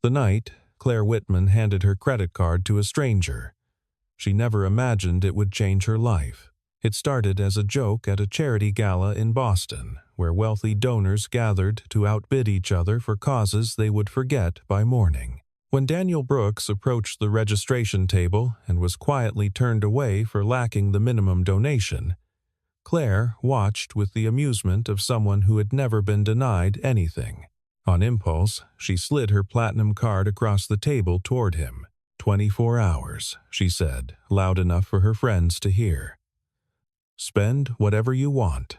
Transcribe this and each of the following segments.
The night, Clare Wittmann handed her credit card to a stranger. She never imagined it would change her life. It started as a joke at a charity gala in Boston, where wealthy donors gathered to outbid each other for causes they would forget by morning. When Daniel Brooks approached the registration table and was quietly turned away for lacking the minimum donation, Clare watched with the amusement of someone who had never been denied anything. On impulse, she slid her platinum card across the table toward him. 24 hours, she said, loud enough for her friends to hear. Spend whatever you want.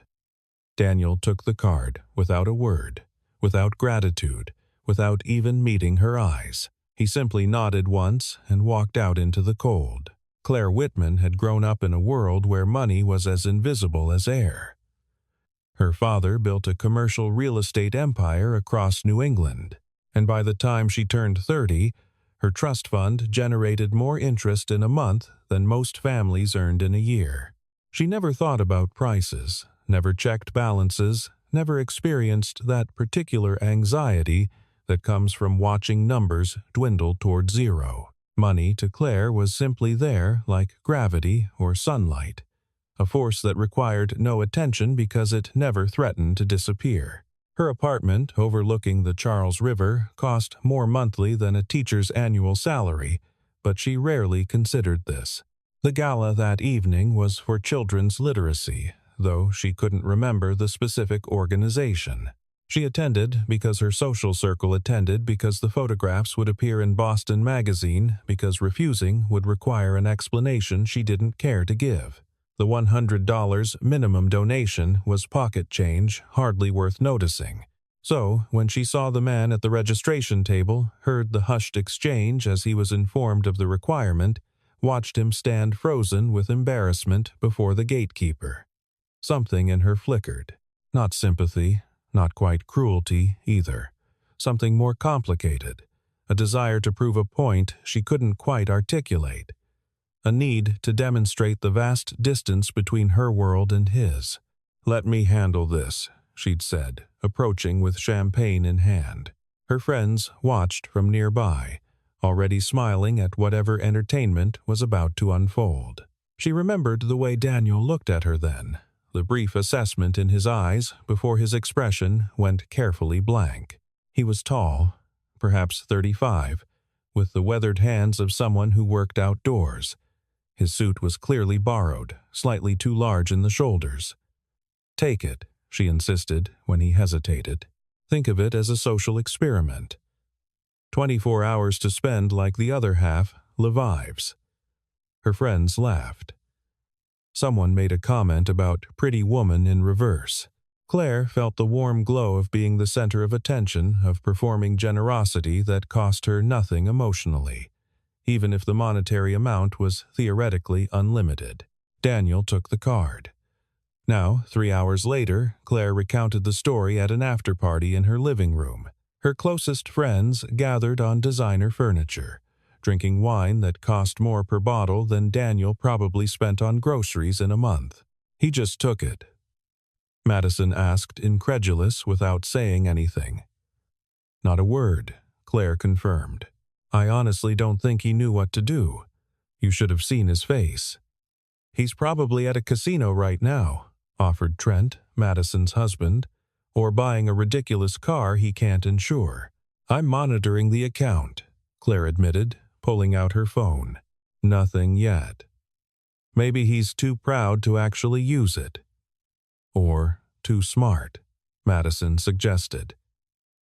Daniel took the card without a word, without gratitude, without even meeting her eyes. He simply nodded once and walked out into the cold. Clare Wittmann had grown up in a world where money was as invisible as air. Her father built a commercial real estate empire across New England, and by the time she turned 30, her trust fund generated more interest in a month than most families earned in a year. She never thought about prices, never checked balances, never experienced that particular anxiety that comes from watching numbers dwindle toward zero. Money to Clare was simply there like gravity or sunlight, a force that required no attention because it never threatened to disappear. Her apartment overlooking the Charles River cost more monthly than a teacher's annual salary, but she rarely considered this. The gala that evening was for children's literacy, though she couldn't remember the specific organization. She attended because her social circle attended because the photographs would appear in Boston Magazine because refusing would require an explanation she didn't care to give. The $100 minimum donation was pocket change, hardly worth noticing. So, when she saw the man at the registration table, heard the hushed exchange as he was informed of the requirement, watched him stand frozen with embarrassment before the gatekeeper. Something in her flickered. Not sympathy, not quite cruelty either. Something more complicated. A desire to prove a point she couldn't quite articulate. A need to demonstrate the vast distance between her world and his. "Let me handle this," she'd said, approaching with champagne in hand. Her friends watched from nearby, already smiling at whatever entertainment was about to unfold. She remembered the way Daniel looked at her then, the brief assessment in his eyes before his expression went carefully blank. He was tall, perhaps 35, with the weathered hands of someone who worked outdoors. His suit was clearly borrowed, slightly too large in the shoulders. "Take it," she insisted when he hesitated. "Think of it as a social experiment. 24 hours to spend like the other half, Levives." Her friends laughed. Someone made a comment about pretty woman in reverse. Clare felt the warm glow of being the center of attention, of performing generosity that cost her nothing emotionally, even if the monetary amount was theoretically unlimited. Daniel took the card. Now, 3 hours later, Clare recounted the story at an after-party in her living room. Her closest friends gathered on designer furniture, drinking wine that cost more per bottle than Daniel probably spent on groceries in a month. "He just took it?" Madison asked, incredulous without saying anything. "Not a word," Clare confirmed. "I honestly don't think he knew what to do. You should have seen his face." "He's probably at a casino right now," offered Trent, Madison's husband, "or buying a ridiculous car he can't insure." "I'm monitoring the account," Clare admitted, pulling out her phone. "Nothing yet. Maybe he's too proud to actually use it." "Or too smart," Madison suggested.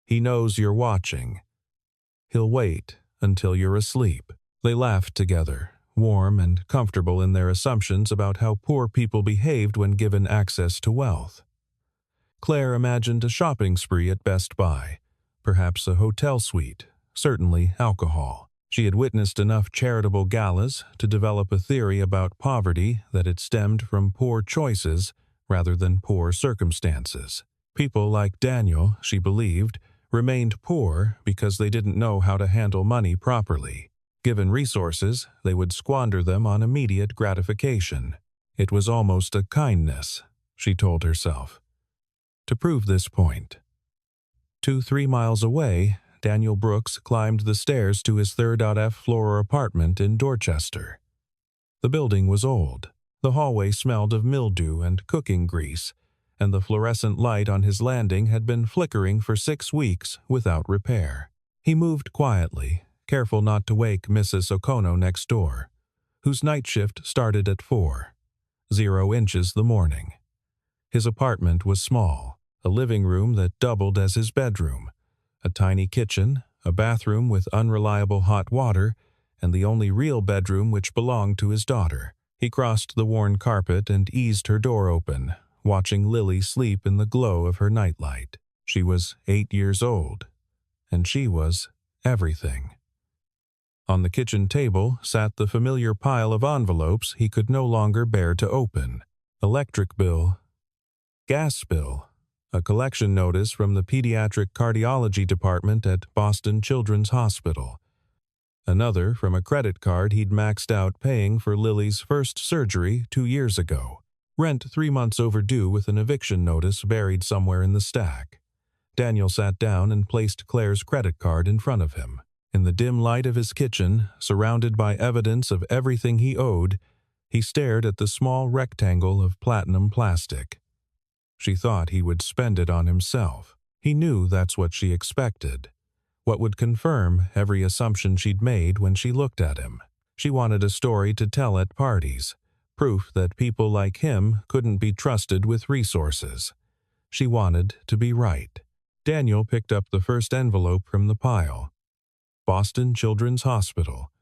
"He knows you're watching. He'll wait until you're asleep." They laughed together, warm and comfortable in their assumptions about how poor people behaved when given access to wealth. Clare imagined a shopping spree at Best Buy, perhaps a hotel suite, certainly alcohol. She had witnessed enough charitable galas to develop a theory about poverty that it stemmed from poor choices rather than poor circumstances. People like Daniel, she believed, remained poor because they didn't know how to handle money properly. Given resources, they would squander them on immediate gratification. It was almost a kindness, she told herself. To prove this point. 2-3 miles away, Daniel Brooks climbed the stairs to his third-floor apartment in Dorchester. The building was old. The hallway smelled of mildew and cooking grease, and the fluorescent light on his landing had been flickering for 6 weeks without repair. He moved quietly, careful not to wake Mrs. Okono next door, whose night shift started at 4:00 the morning. His apartment was small, a living room that doubled as his bedroom, a tiny kitchen, a bathroom with unreliable hot water, and the only real bedroom which belonged to his daughter. He crossed the worn carpet and eased her door open, watching Lily sleep in the glow of her nightlight. She was 8 years old, and she was everything. On the kitchen table sat the familiar pile of envelopes he could no longer bear to open. Electric bill, gas bill, a collection notice from the pediatric cardiology department at Boston Children's Hospital. Another from a credit card he'd maxed out paying for Lily's first surgery 2 years ago. Rent 3 months overdue with an eviction notice buried somewhere in the stack. Daniel sat down and placed Claire's credit card in front of him. In the dim light of his kitchen, surrounded by evidence of everything he owed, he stared at the small rectangle of platinum plastic. She thought he would spend it on himself. He knew that's what she expected. What would confirm every assumption she'd made when she looked at him. She wanted a story to tell at parties, proof that people like him couldn't be trusted with resources. She wanted to be right. Daniel picked up the first envelope from the pile. Boston Children's Hospital.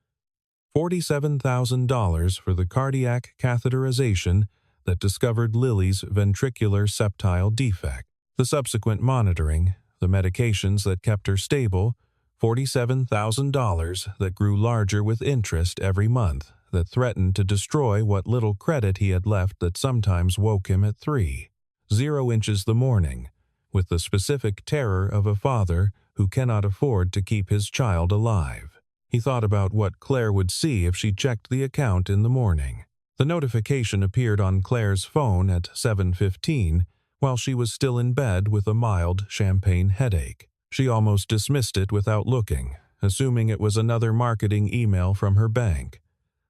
$47,000 for the cardiac catheterization that discovered Lily's ventricular septal defect. The subsequent monitoring, the medications that kept her stable, $47,000 that grew larger with interest every month, that threatened to destroy what little credit he had left that sometimes woke him at 3:00 the morning, with the specific terror of a father who cannot afford to keep his child alive. He thought about what Claire would see if she checked the account in the morning. The notification appeared on Claire's phone at 7:15 while she was still in bed with a mild champagne headache. She almost dismissed it without looking, assuming it was another marketing email from her bank.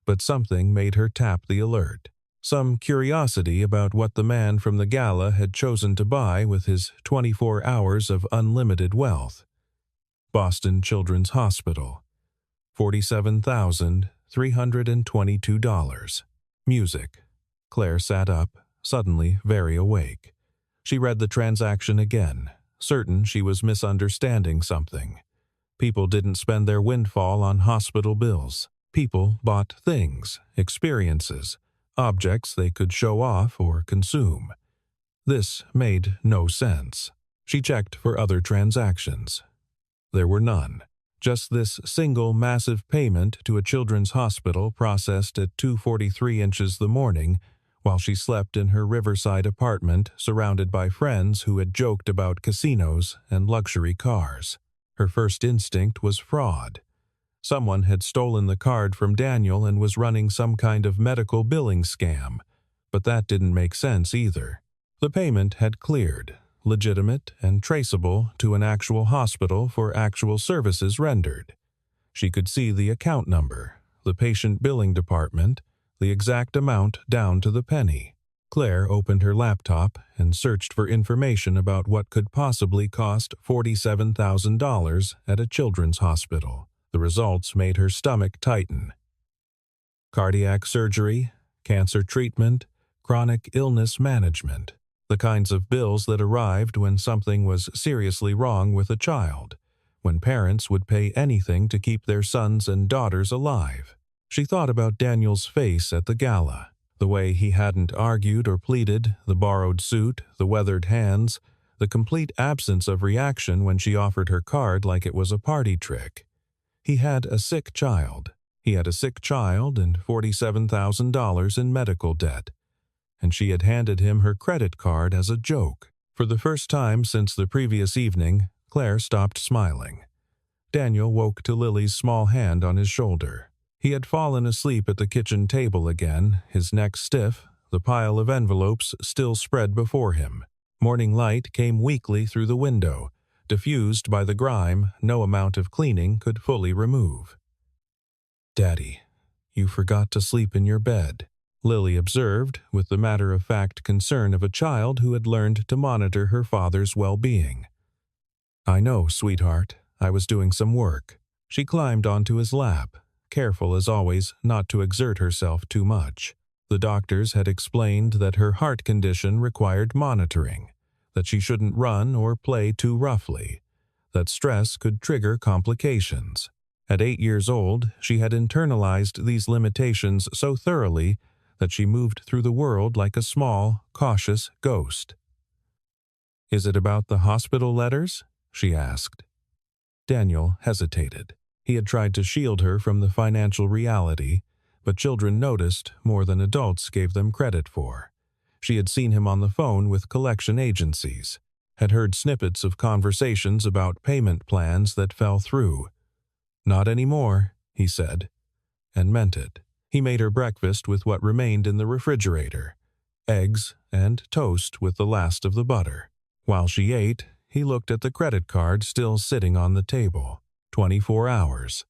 But something made her tap the alert. Some curiosity about what the man from the gala had chosen to buy with his 24 hours of unlimited wealth. Boston Children's Hospital. $47,322. Music. Claire sat up, suddenly very awake. She read the transaction again, certain she was misunderstanding something. People didn't spend their windfall on hospital bills. People bought things, experiences, objects they could show off or consume. This made no sense. She checked for other transactions. There were none. Just this single massive payment to a children's hospital processed at 2:43 the morning while she slept in her riverside apartment surrounded by friends who had joked about casinos and luxury cars. Her first instinct was fraud. Someone had stolen the card from Daniel and was running some kind of medical billing scam, but that didn't make sense either. The payment had cleared, legitimate and traceable to an actual hospital for actual services rendered. She could see the account number, the patient billing department, the exact amount down to the penny. Claire opened her laptop and searched for information about what could possibly cost $47,000 at a children's hospital. The results made her stomach tighten. Cardiac surgery, cancer treatment, chronic illness management. The kinds of bills that arrived when something was seriously wrong with a child, when parents would pay anything to keep their sons and daughters alive. She thought about Daniel's face at the gala, the way he hadn't argued or pleaded, the borrowed suit, the weathered hands, the complete absence of reaction when she offered her card like it was a party trick. He had a sick child. He had a sick child and $47,000 in medical debt. And she had handed him her credit card as a joke. For the first time since the previous evening, Claire stopped smiling. Daniel woke to Lily's small hand on his shoulder. He had fallen asleep at the kitchen table again, his neck stiff, the pile of envelopes still spread before him. Morning light came weakly through the window, diffused by the grime no amount of cleaning could fully remove. "Daddy, you forgot to sleep in your bed," Lily observed with the matter-of-fact concern of a child who had learned to monitor her father's well-being. "I know, sweetheart. I was doing some work." She climbed onto his lap, careful as always not to exert herself too much. The doctors had explained that her heart condition required monitoring, that she shouldn't run or play too roughly, that stress could trigger complications. At 8 years old, she had internalized these limitations so thoroughly that she moved through the world like a small, cautious ghost. "Is it about the hospital letters?" she asked. Daniel hesitated. He had tried to shield her from the financial reality, but children noticed more than adults gave them credit for. She had seen him on the phone with collection agencies, had heard snippets of conversations about payment plans that fell through. "Not anymore," he said, and meant it. He made her breakfast with what remained in the refrigerator, eggs and toast with the last of the butter. While she ate, he looked at the credit card still sitting on the table. 24 hours.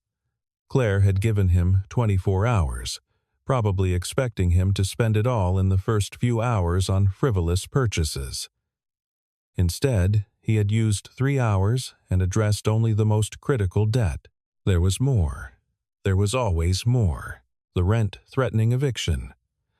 Claire had given him 24 hours, probably expecting him to spend it all in the first few hours on frivolous purchases. Instead, he had used 3 hours and addressed only the most critical debt. There was more. There was always more. The rent threatening eviction.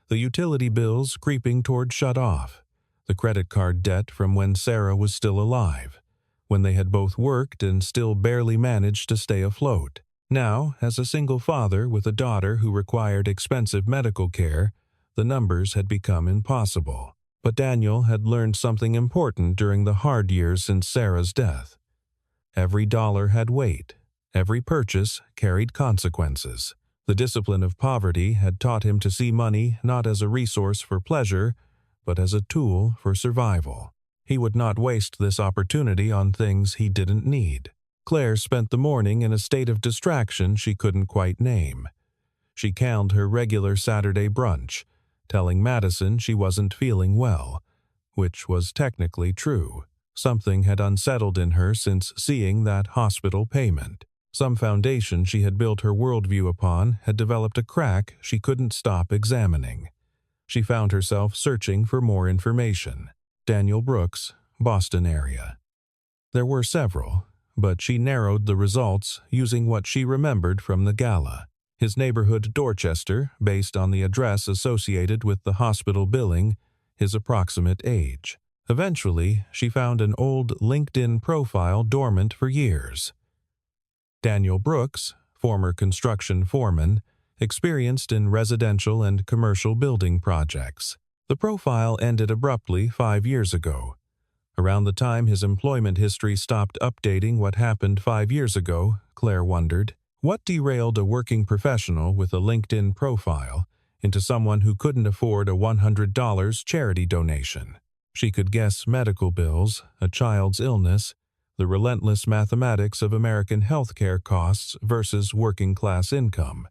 The utility bills creeping toward shut-off. The credit card debt from when Sarah was still alive, when they had both worked and still barely managed to stay afloat. Now, as a single father with a daughter who required expensive medical care, the numbers had become impossible. But Daniel had learned something important during the hard years since Sarah's death. Every dollar had weight. Every purchase carried consequences. The discipline of poverty had taught him to see money not as a resource for pleasure, but as a tool for survival. He would not waste this opportunity on things he didn't need. Claire spent the morning in a state of distraction she couldn't quite name. She canned her regular Saturday brunch, telling Madison she wasn't feeling well, which was technically true. Something had unsettled in her since seeing that hospital payment. Some foundation she had built her worldview upon had developed a crack she couldn't stop examining. She found herself searching for more information. Daniel Brooks, Boston area. There were several, but she narrowed the results using what she remembered from the gala. His neighborhood Dorchester, based on the address associated with the hospital billing, his approximate age. Eventually, she found an old LinkedIn profile dormant for years. Daniel Brooks, former construction foreman, experienced in residential and commercial building projects. The profile ended abruptly 5 years ago. Around the time his employment history stopped updating what happened 5 years ago, Claire wondered, what derailed a working professional with a LinkedIn profile into someone who couldn't afford a $100 charity donation? She could guess medical bills, a child's illness, the relentless mathematics of American healthcare costs versus working-class income.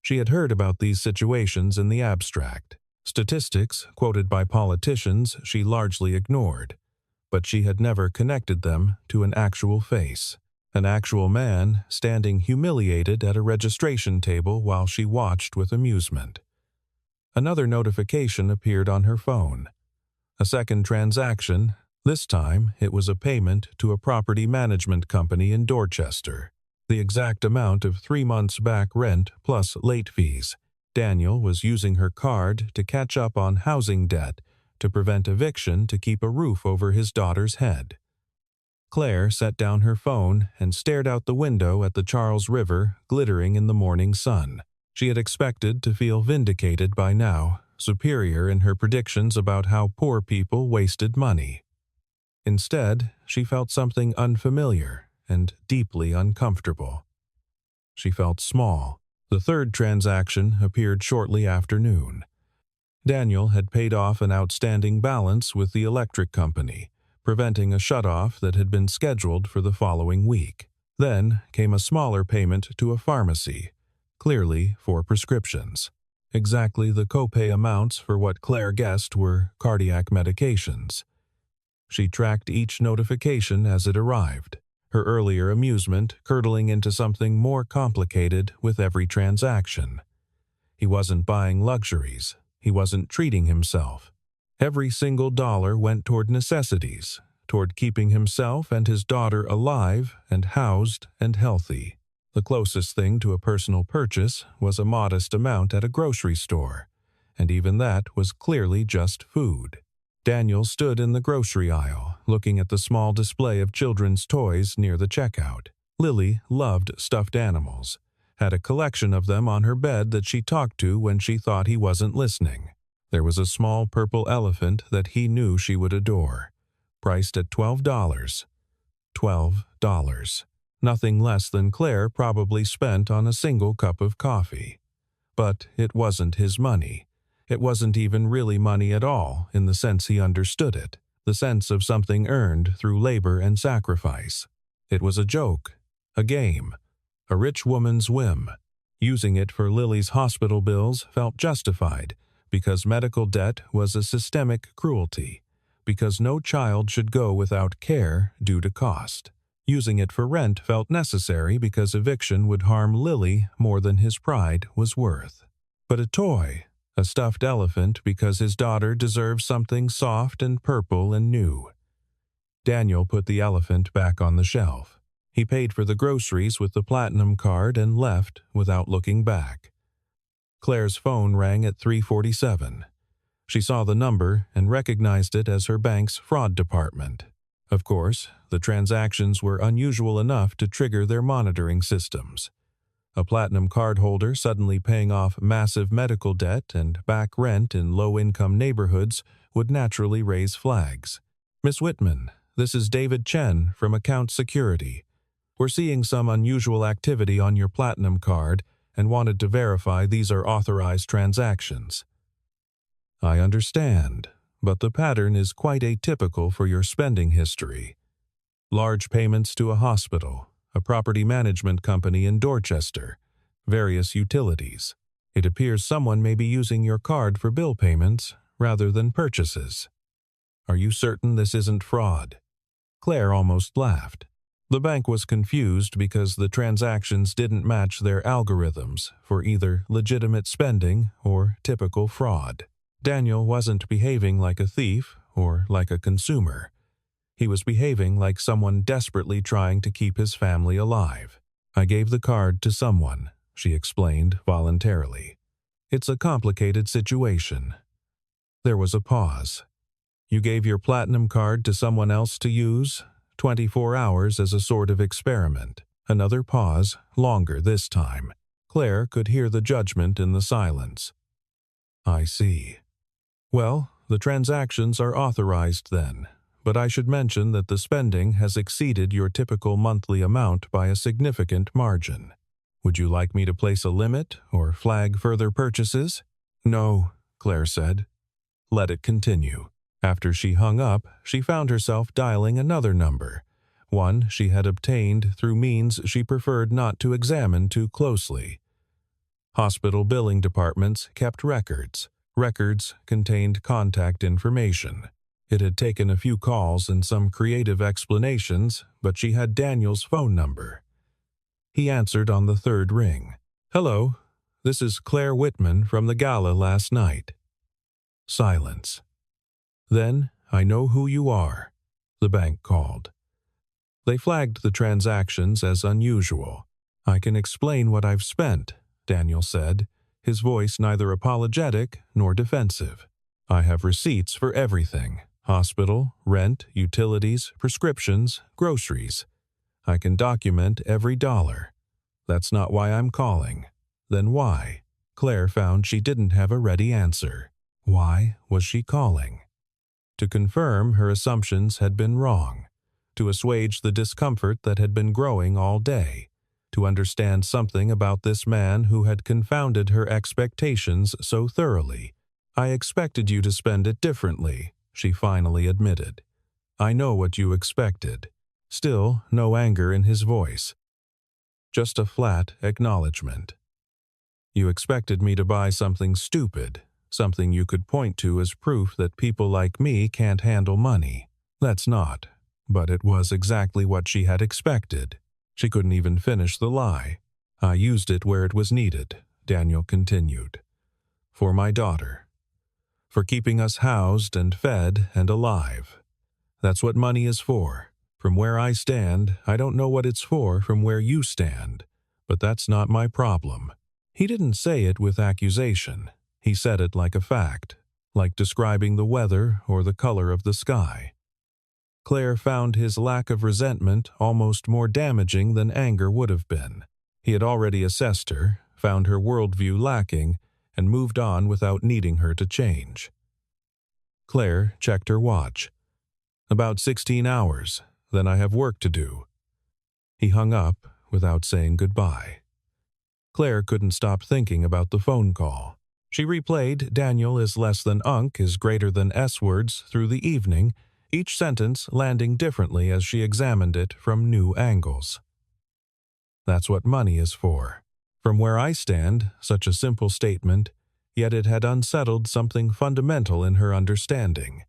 She had heard about these situations in the abstract. Statistics quoted by politicians she largely ignored, but she had never connected them to an actual face, an actual man standing humiliated at a registration table while she watched with amusement. Another notification appeared on her phone. A second transaction. This time, it was a payment to a property management company in Dorchester. The exact amount of 3 months back rent plus late fees. Daniel was using her card to catch up on housing debt to prevent eviction to keep a roof over his daughter's head. Claire set down her phone and stared out the window at the Charles River glittering in the morning sun. She had expected to feel vindicated by now, superior in her predictions about how poor people wasted money. Instead, she felt something unfamiliar and deeply uncomfortable. She felt small. The third transaction appeared shortly after noon. Daniel had paid off an outstanding balance with the electric company, preventing a shutoff that had been scheduled for the following week. Then came a smaller payment to a pharmacy, clearly for prescriptions. Exactly the copay amounts for what Claire guessed were cardiac medications. She tracked each notification as it arrived, her earlier amusement curdling into something more complicated with every transaction. He wasn't buying luxuries. He wasn't treating himself. Every single dollar went toward necessities, toward keeping himself and his daughter alive and housed and healthy. The closest thing to a personal purchase was a modest amount at a grocery store, and even that was clearly just food. Daniel stood in the grocery aisle, looking at the small display of children's toys near the checkout. Lily loved stuffed animals, had a collection of them on her bed that she talked to when she thought he wasn't listening. There was a small purple elephant that he knew she would adore, priced at $12. $12. Nothing less than Claire probably spent on a single cup of coffee. But it wasn't his money. It wasn't even really money at all in the sense he understood it, the sense of something earned through labor and sacrifice. It was a joke, a game, a rich woman's whim. Using it for Lily's hospital bills felt justified because medical debt was a systemic cruelty, because no child should go without care due to cost. Using it for rent felt necessary because eviction would harm Lily more than his pride was worth. But a toy, a stuffed elephant, because his daughter deserved something soft and purple and new. Daniel put the elephant back on the shelf. He paid for the groceries with the platinum card and left without looking back. Claire's phone rang at 3:47. She saw the number and recognized it as her bank's fraud department. Of course, the transactions were unusual enough to trigger their monitoring systems. A platinum cardholder suddenly paying off massive medical debt and back rent in low-income neighborhoods would naturally raise flags. "Miss Wittmann, this is David Chen from Account Security. We're seeing some unusual activity on your platinum card and wanted to verify these are authorized transactions." "I understand, but the pattern is quite atypical for your spending history. Large payments to a hospital, a property management company in Dorchester, various utilities. It appears someone may be using your card for bill payments rather than purchases. Are you certain this isn't fraud?" Claire almost laughed. The bank was confused because the transactions didn't match their algorithms for either legitimate spending or typical fraud. Daniel wasn't behaving like a thief or like a consumer. He was behaving like someone desperately trying to keep his family alive. "I gave the card to someone," she explained voluntarily. "It's a complicated situation." There was a pause. "You gave your platinum card to someone else to use? 24 hours as a sort of experiment." Another pause, longer this time. Claire could hear the judgment in the silence. "I see. Well, the transactions are authorized then, but I should mention that the spending has exceeded your typical monthly amount by a significant margin. Would you like me to place a limit or flag further purchases?" "No," Claire said. Let it continue. After she hung up, she found herself dialing another number, one she had obtained through means she preferred not to examine too closely. Hospital billing departments kept records. Records contained contact information. It had taken a few calls and some creative explanations, but she had Daniel's phone number. He answered on the third ring. "Hello, this is Clare Wittmann from the gala last night." Silence. "Then I know who you are," the bank called. They flagged the transactions as unusual. "I can explain what I've spent," Daniel said, his voice neither apologetic nor defensive. "I have receipts for everything: hospital, rent, utilities, prescriptions, groceries. I can document every dollar. That's not why I'm calling." Then why? Claire found she didn't have a ready answer. Why was she calling? To confirm her assumptions had been wrong, to assuage the discomfort that had been growing all day, to understand something about this man who had confounded her expectations so thoroughly. "I expected you to spend it differently," she finally admitted. "I know what you expected." Still no anger in his voice. Just a flat acknowledgement. "You expected me to buy something stupid, something you could point to as proof that people like me can't handle money." That's not. But it was exactly what she had expected. She couldn't even finish the lie. I used it where it was needed, Daniel continued. For my daughter. For keeping us housed and fed and alive. That's what money is for. From where I stand, I don't know what it's for from where you stand. But that's not my problem. He didn't say it with accusation. He said it like a fact, like describing the weather or the color of the sky. Claire found his lack of resentment almost more damaging than anger would have been. He had already assessed her, found her worldview lacking, and moved on without needing her to change. Claire checked her watch. About 16 hours, then I have work to do. He hung up without saying goodbye. Claire couldn't stop thinking about the phone call. She replayed Daniel is less than Unc is greater than S words through the evening, each sentence landing differently as she examined it from new angles. That's what money is for. From where I stand, such a simple statement, yet it had unsettled something fundamental in her understanding.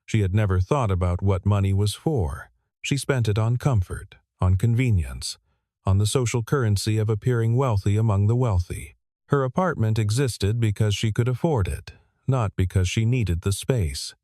She had never thought about what money was for. She spent it on comfort, on convenience, on the social currency of appearing wealthy among the wealthy. Her apartment existed because she could afford it, not because she needed the space.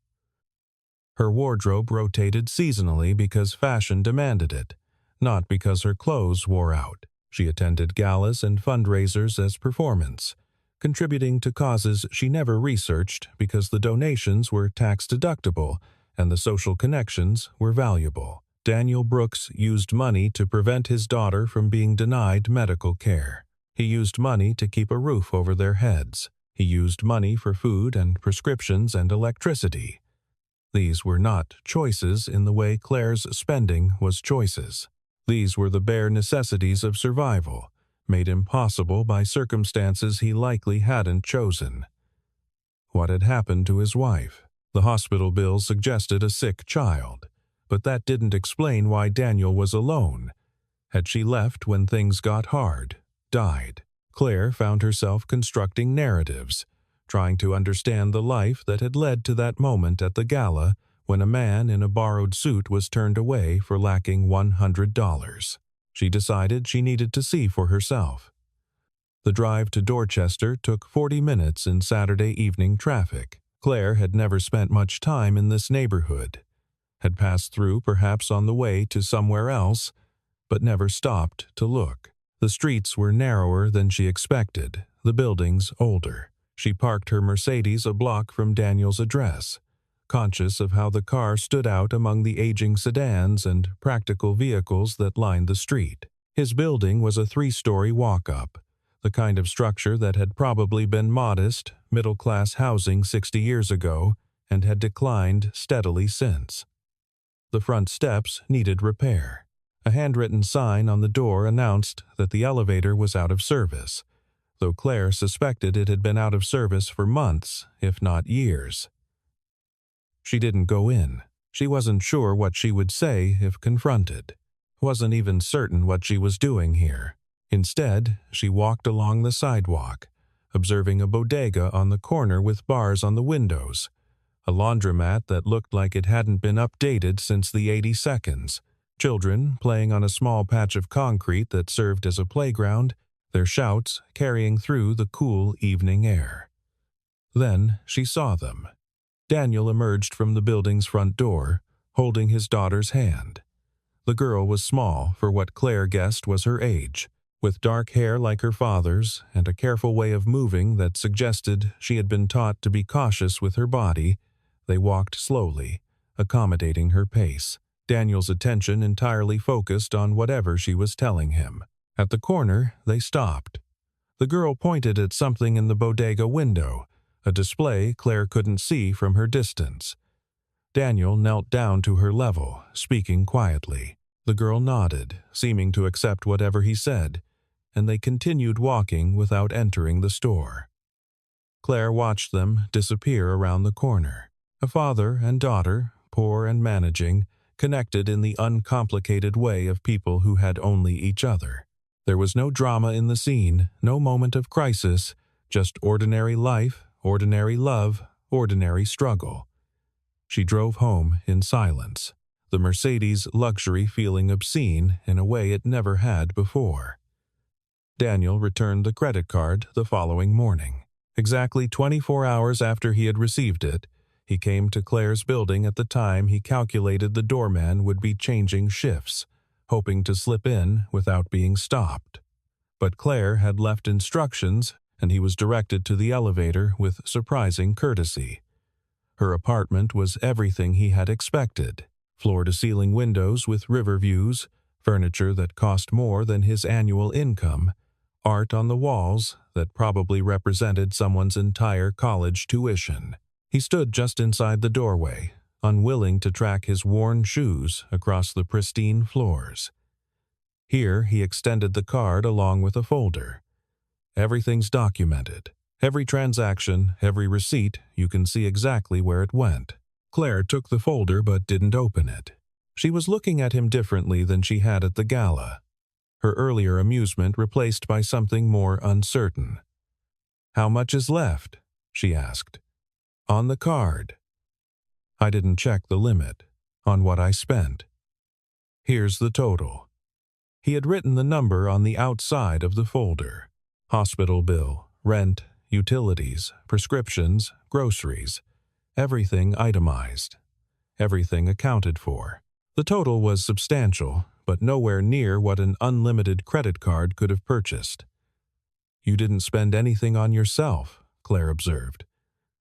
Her wardrobe rotated seasonally because fashion demanded it, not because her clothes wore out. She attended galas and fundraisers as performance, contributing to causes she never researched because the donations were tax-deductible and the social connections were valuable. Daniel Brooks used money to prevent his daughter from being denied medical care. He used money to keep a roof over their heads. He used money for food and prescriptions and electricity. These were not choices in the way Claire's spending was choices. These were the bare necessities of survival, made impossible by circumstances he likely hadn't chosen. What had happened to his wife? The hospital bills suggested a sick child, but that didn't explain why Daniel was alone. Had she left when things got hard, died? Claire found herself constructing narratives, trying to understand the life that had led to that moment at the gala when a man in a borrowed suit was turned away for lacking $100. She decided she needed to see for herself. The drive to Dorchester took 40 minutes in Saturday evening traffic. Claire had never spent much time in this neighborhood, had passed through perhaps on the way to somewhere else, but never stopped to look. The streets were narrower than she expected, the buildings older. She parked her Mercedes a block from Daniel's address, conscious of how the car stood out among the aging sedans and practical vehicles that lined the street. His building was a 3-story walk-up, the kind of structure that had probably been modest, middle-class housing 60 years ago and had declined steadily since. The front steps needed repair. A handwritten sign on the door announced that the elevator was out of service, though Claire suspected it had been out of service for months, if not years. She didn't go in. She wasn't sure what she would say if confronted. Wasn't even certain what she was doing here. Instead, she walked along the sidewalk, observing a bodega on the corner with bars on the windows, a laundromat that looked like it hadn't been updated since the 82nds, children playing on a small patch of concrete that served as a playground, their shouts carrying through the cool evening air. Then she saw them. Daniel emerged from the building's front door, holding his daughter's hand. The girl was small for what Claire guessed was her age, with dark hair like her father's and a careful way of moving that suggested she had been taught to be cautious with her body. They walked slowly, accommodating her pace, Daniel's attention entirely focused on whatever she was telling him. At the corner, they stopped. The girl pointed at something in the bodega window, a display Claire couldn't see from her distance. Daniel knelt down to her level, speaking quietly. The girl nodded, seeming to accept whatever he said, and they continued walking without entering the store. Claire watched them disappear around the corner. A father and daughter, poor and managing, connected in the uncomplicated way of people who had only each other. There was no drama in the scene, no moment of crisis, just ordinary life, ordinary love, ordinary struggle. She drove home in silence, the Mercedes luxury feeling obscene in a way it never had before. Daniel returned the credit card the following morning. Exactly 24 hours after he had received it, he came to Claire's building at the time he calculated the doorman would be changing shifts, hoping to slip in without being stopped. But Claire had left instructions, and he was directed to the elevator with surprising courtesy. Her apartment was everything he had expected: floor-to-ceiling windows with river views, furniture that cost more than his annual income, art on the walls that probably represented someone's entire college tuition. He stood just inside the doorway, unwilling to track his worn shoes across the pristine floors. Here he extended the card along with a folder. Everything's documented. Every transaction, every receipt, you can see exactly where it went. Claire took the folder but didn't open it. She was looking at him differently than she had at the gala, her earlier amusement replaced by something more uncertain. "How much is left?" she asked. "On the card." "I didn't check the limit. On what I spent." "Here's the total." He had written the number on the outside of the folder. Hospital bill, rent, utilities, prescriptions, groceries. Everything itemized. Everything accounted for. The total was substantial, but nowhere near what an unlimited credit card could have purchased. "You didn't spend anything on yourself," Claire observed.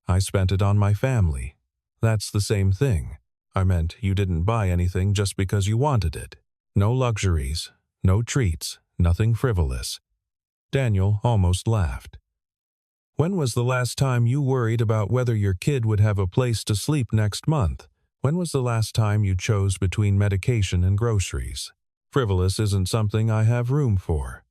"I spent it on my family." "That's the same thing. I meant you didn't buy anything just because you wanted it. No luxuries, no treats, nothing frivolous." Daniel almost laughed. "When was the last time you worried about whether your kid would have a place to sleep next month? When was the last time you chose between medication and groceries? Frivolous isn't something I have room for."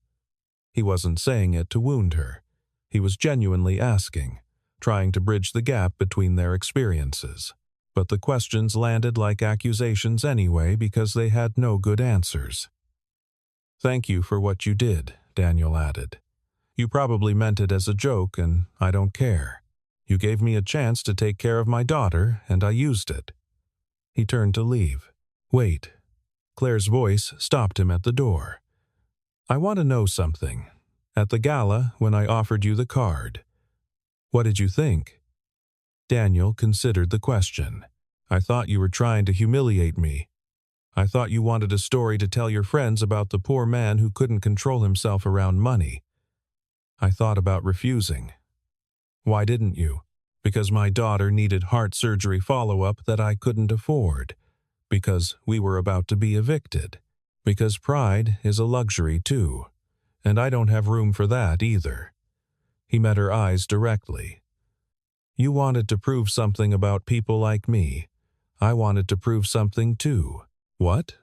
He wasn't saying it to wound her. He was genuinely asking, trying to bridge the gap between their experiences. But the questions landed like accusations anyway because they had no good answers. "Thank you for what you did," Daniel added. "You probably meant it as a joke, and I don't care. You gave me a chance to take care of my daughter, and I used it." He turned to leave. "Wait." Claire's voice stopped him at the door. "I want to know something. At the gala, when I offered you the card, what did you think?" Daniel considered the question. "I thought you were trying to humiliate me. I thought you wanted a story to tell your friends about the poor man who couldn't control himself around money. I thought about refusing." "Why didn't you?" "Because my daughter needed heart surgery follow-up that I couldn't afford. Because we were about to be evicted. Because pride is a luxury too. And I don't have room for that either." He met her eyes directly. "You wanted to prove something about people like me. I wanted to prove something too." "What?"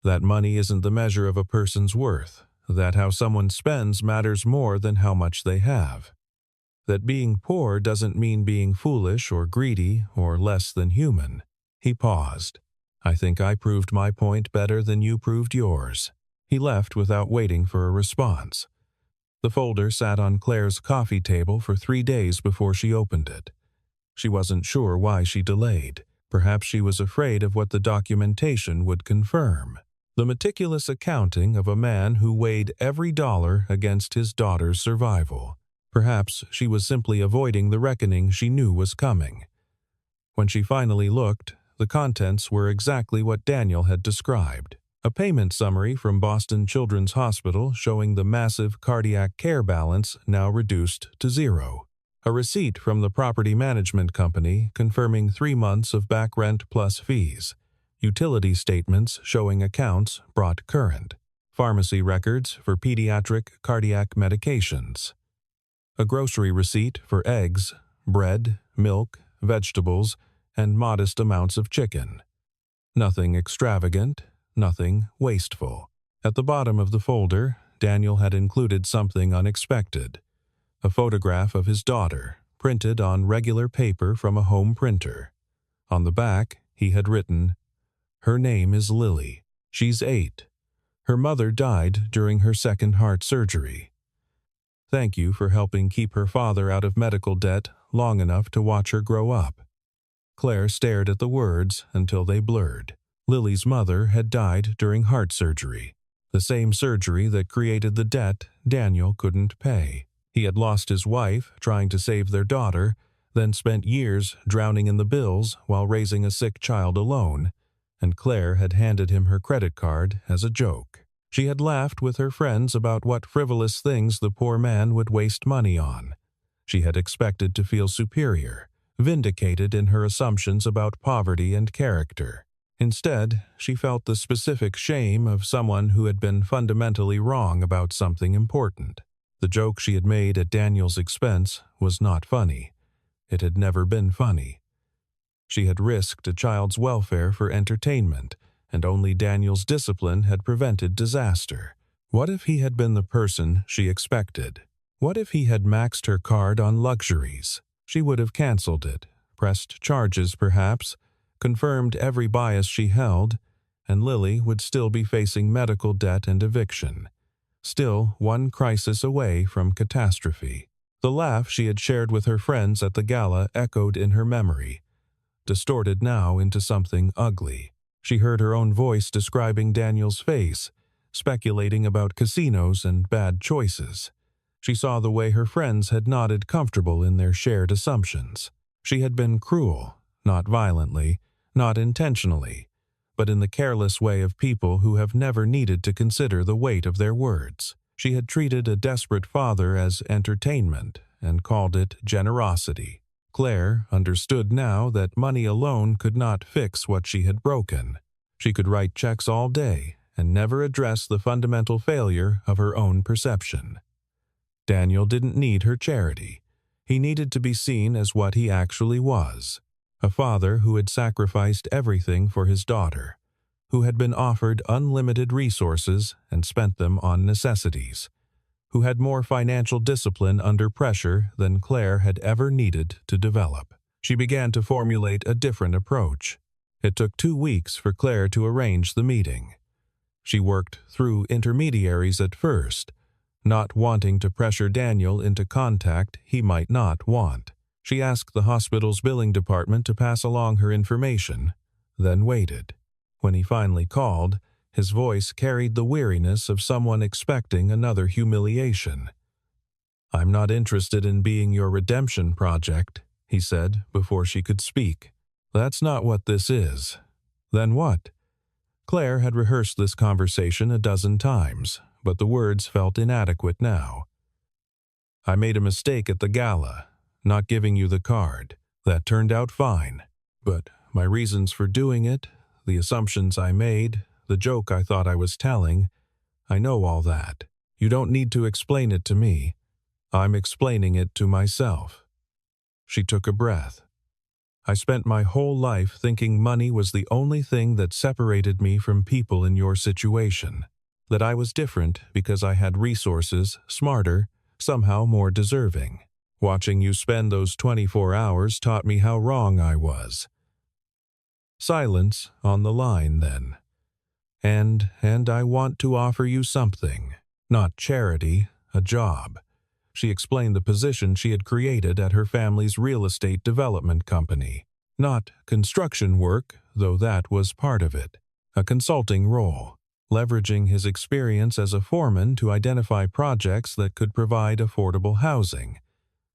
"That money isn't the measure of a person's worth. That how someone spends matters more than how much they have. That being poor doesn't mean being foolish or greedy or less than human." He paused. "I think I proved my point better than you proved yours." He left without waiting for a response. The folder sat on Claire's coffee table for 3 days before she opened it. She wasn't sure why she delayed. Perhaps she was afraid of what the documentation would confirm. The meticulous accounting of a man who weighed every dollar against his daughter's survival. Perhaps she was simply avoiding the reckoning she knew was coming. When she finally looked, the contents were exactly what Daniel had described. A payment summary from Boston Children's Hospital showing the massive cardiac care balance now reduced to 0. A receipt from the property management company confirming 3 months of back rent plus fees. Utility statements showing accounts brought current. Pharmacy records for pediatric cardiac medications. A grocery receipt for eggs, bread, milk, vegetables, and modest amounts of chicken. Nothing extravagant, nothing wasteful. At the bottom of the folder, Daniel had included something unexpected. A photograph of his daughter, printed on regular paper from a home printer. On the back, he had written, "Her name is Lily. She's 8. Her mother died during her second heart surgery. Thank you for helping keep her father out of medical debt long enough to watch her grow up." Claire stared at the words until they blurred. Lily's mother had died during heart surgery, the same surgery that created the debt Daniel couldn't pay. He had lost his wife trying to save their daughter, then spent years drowning in the bills while raising a sick child alone, and Claire had handed him her credit card as a joke. She had laughed with her friends about what frivolous things the poor man would waste money on. She had expected to feel superior, vindicated in her assumptions about poverty and character. Instead, she felt the specific shame of someone who had been fundamentally wrong about something important. The joke she had made at Daniel's expense was not funny. It had never been funny. She had risked a child's welfare for entertainment, and only Daniel's discipline had prevented disaster. What if he had been the person she expected? What if he had maxed her card on luxuries? She would have canceled it, pressed charges perhaps, confirmed every bias she held, and Lily would still be facing medical debt and eviction. Still one crisis away from catastrophe. The laugh she had shared with her friends at the gala echoed in her memory, distorted now into something ugly. She heard her own voice describing Daniel's face, speculating about casinos and bad choices. She saw the way her friends had nodded comfortable in their shared assumptions. She had been cruel, not violently, not intentionally, but in the careless way of people who have never needed to consider the weight of their words. She had treated a desperate father as entertainment and called it generosity. Claire understood now that money alone could not fix what she had broken. She could write checks all day and never address the fundamental failure of her own perception. Daniel didn't need her charity. He needed to be seen as what he actually was, a father who had sacrificed everything for his daughter, who had been offered unlimited resources and spent them on necessities, who had more financial discipline under pressure than Claire had ever needed to develop. She began to formulate a different approach. It took 2 weeks for Claire to arrange the meeting. She worked through intermediaries at first, not wanting to pressure Daniel into contact he might not want. She asked the hospital's billing department to pass along her information, then waited. When he finally called, his voice carried the weariness of someone expecting another humiliation. "I'm not interested in being your redemption project," he said before she could speak. "That's not what this is." "Then what?" Claire had rehearsed this conversation a dozen times, but the words felt inadequate now. "I made a mistake at the gala, not giving you the card. That turned out fine. But my reasons for doing it, the assumptions I made, the joke I thought I was telling, I know all that. You don't need to explain it to me. I'm explaining it to myself." She took a breath. "I spent my whole life thinking money was the only thing that separated me from people in your situation. That I was different because I had resources, smarter, somehow more deserving. Watching you spend those 24 hours taught me how wrong I was." Silence on the line then. And I want to offer you something. Not charity, a job." She explained the position she had created at her family's real estate development company. Not construction work, though that was part of it. A consulting role, leveraging his experience as a foreman to identify projects that could provide affordable housing,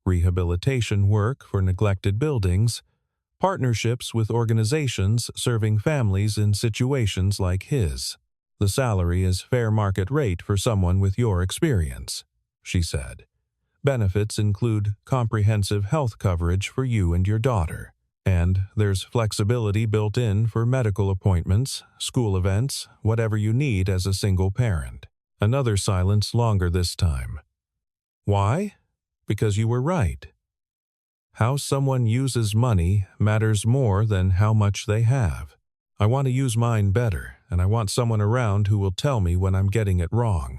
rehabilitation work for neglected buildings, partnerships with organizations serving families in situations like his. "The salary is fair market rate for someone with your experience," she said. "Benefits include comprehensive health coverage for you and your daughter. And there's flexibility built in for medical appointments, school events, whatever you need as a single parent." Another silence, longer this time. "Why? Because you were right. How someone uses money matters more than how much they have. I want to use mine better, and I want someone around who will tell me when I'm getting it wrong."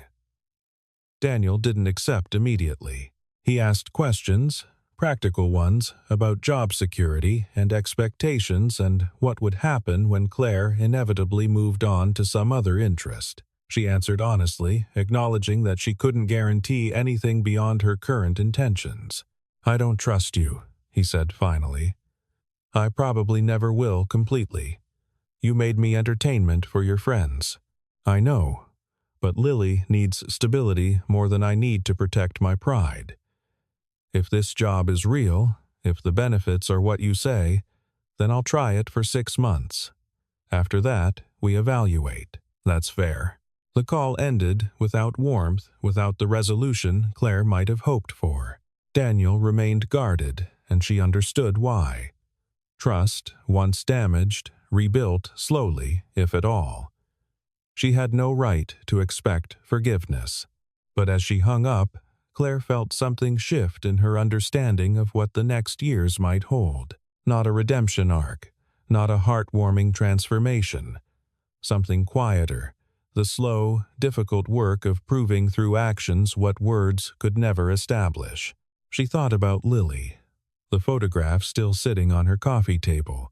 Daniel didn't accept immediately. He asked questions, practical ones, about job security and expectations and what would happen when Claire inevitably moved on to some other interest. She answered honestly, acknowledging that she couldn't guarantee anything beyond her current intentions. "I don't trust you," he said finally. I probably never will completely. You made me entertainment for your friends. I know, but Lily needs stability more than I need to protect my pride. If this job is real, if the benefits are what you say, then I'll try it for 6 months. After that, we evaluate. That's fair." The call ended without warmth, without the resolution Claire might have hoped for. Daniel remained guarded, and she understood why. Trust, once damaged, rebuilt slowly, if at all. She had no right to expect forgiveness. But as she hung up, Claire felt something shift in her understanding of what the next years might hold. Not a redemption arc, not a heartwarming transformation. Something quieter, the slow, difficult work of proving through actions what words could never establish. She thought about Lily, the photograph still sitting on her coffee table.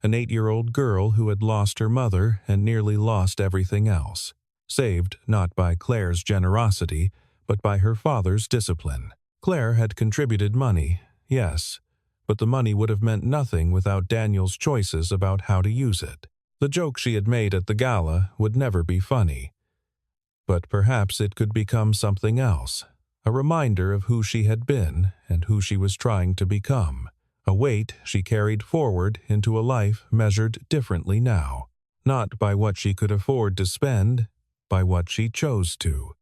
An 8-year-old girl who had lost her mother and nearly lost everything else. Saved not by Claire's generosity, but by her father's discipline. Claire had contributed money, yes, but the money would have meant nothing without Daniel's choices about how to use it. The joke she had made at the gala would never be funny. But perhaps it could become something else, a reminder of who she had been and who she was trying to become, a weight she carried forward into a life measured differently now, not by what she could afford to spend, by what she chose to.